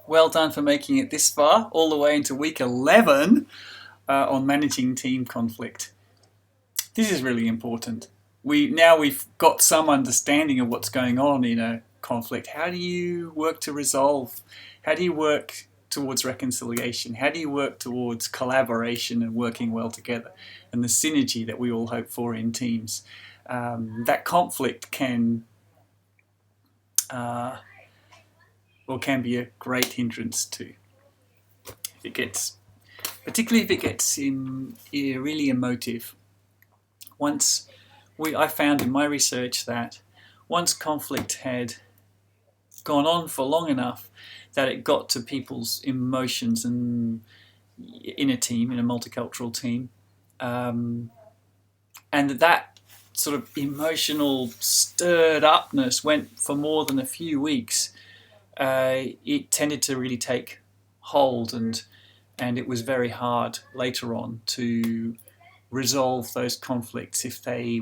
Well done for making it this far, all the way into week 11 on managing team conflict. This is really important. We've got some understanding of what's going on in a conflict. How do you work to resolve? How do you work towards reconciliation? How do you work towards collaboration and working well together? And the synergy that we all hope for in teams. That conflict uh, can be a great hindrance too. If it gets, particularly if it gets really emotive. I found in my research that once conflict had gone on for long enough, that it got to people's emotions and in a team, in a multicultural team, and that sort of emotional stirred upness went for more than a few weeks. It tended to really take hold, and it was very hard later on to resolve those conflicts especially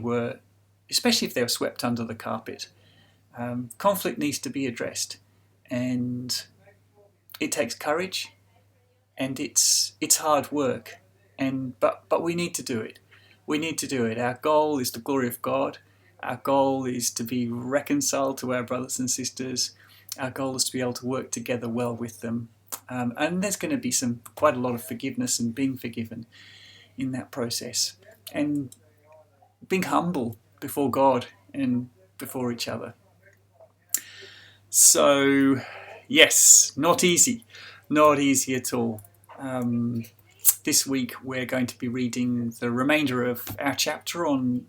if they were swept under the carpet. Conflict needs to be addressed, and it takes courage, and it's hard work, but we need to do it. We need to do it. Our goal is the glory of God. Our goal is to be reconciled to our brothers and sisters. Our goal is to be able to work together well with them. And there's going to be quite a lot of forgiveness and being forgiven in that process. And being humble before God and before each other. So, yes, not easy. Not easy at all. This week we're going to be reading the remainder of our chapter on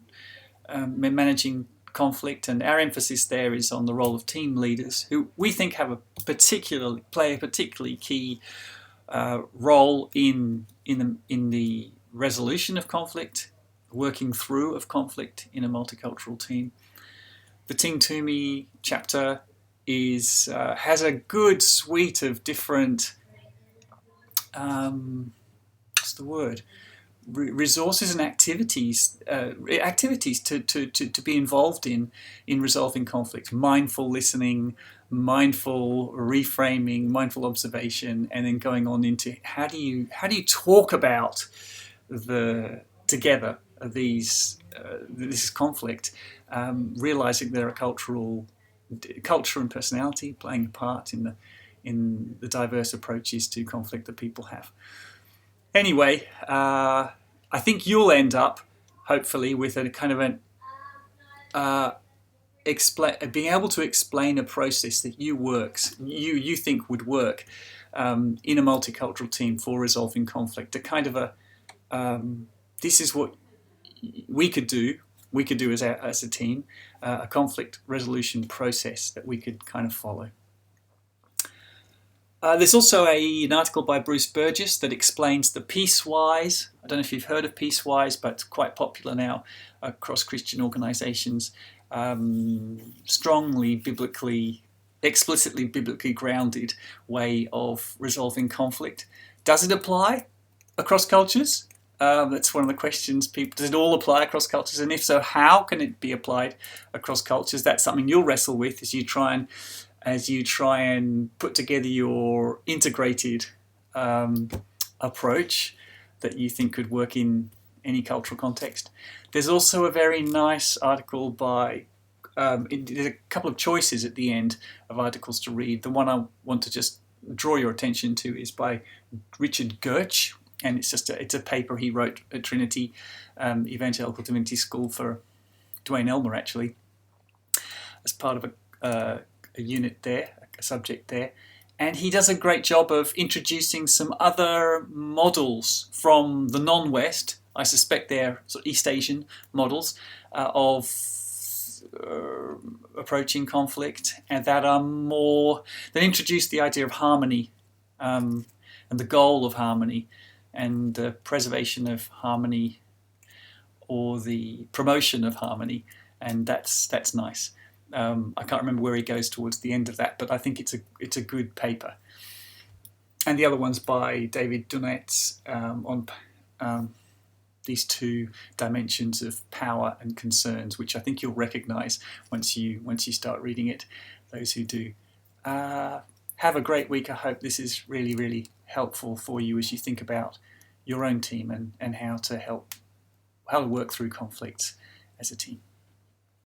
managing conflict, and our emphasis there is on the role of team leaders, who we think play a particularly key role in the resolution of conflict, working through of conflict in a multicultural team. The Ting Tumi chapter has a good suite of different resources and activities to be involved in resolving conflict. Mindful listening, mindful reframing, mindful observation, and then going on into how do you talk about this conflict, realizing there are culture and personality playing a part in the diverse approaches to conflict that people have. Anyway, I think you'll end up, hopefully, with a kind of being able to explain a process that you think would work in a multicultural team for resolving conflict. This is what we could do as a team, a conflict resolution process that we could kind of follow. There's also an article by Bruce Burgess that explains the Peacewise. I don't know if you've heard of Peacewise, but it's quite popular now across Christian organisations. Strongly explicitly biblically grounded way of resolving conflict. Does it apply across cultures? That's one of the questions does it all apply across cultures? And if so, how can it be applied across cultures? That's something you'll wrestle with as you try and put together your integrated approach that you think could work in any cultural context. There's also a very nice article by, there's a couple of choices at the end of articles to read. The one I want to just draw your attention to is by Richard Gurch, and it's a paper he wrote at Trinity Evangelical Divinity School for Dwayne Elmer, actually, as part of a unit there, a subject there. And he does a great job of introducing some other models from the non-West. I suspect they're sort of East Asian models of approaching conflict, and that introduce the idea of harmony and the goal of harmony and the preservation of harmony or the promotion of harmony, and that's nice. I can't remember where he goes towards the end of that, but I think it's a good paper. And the other one's by David Dunetz on these two dimensions of power and concerns, which I think you'll recognise once you start reading it. Those who do. have a great week. I hope this is really, really helpful for you as you think about your own team and how to work through conflicts as a team.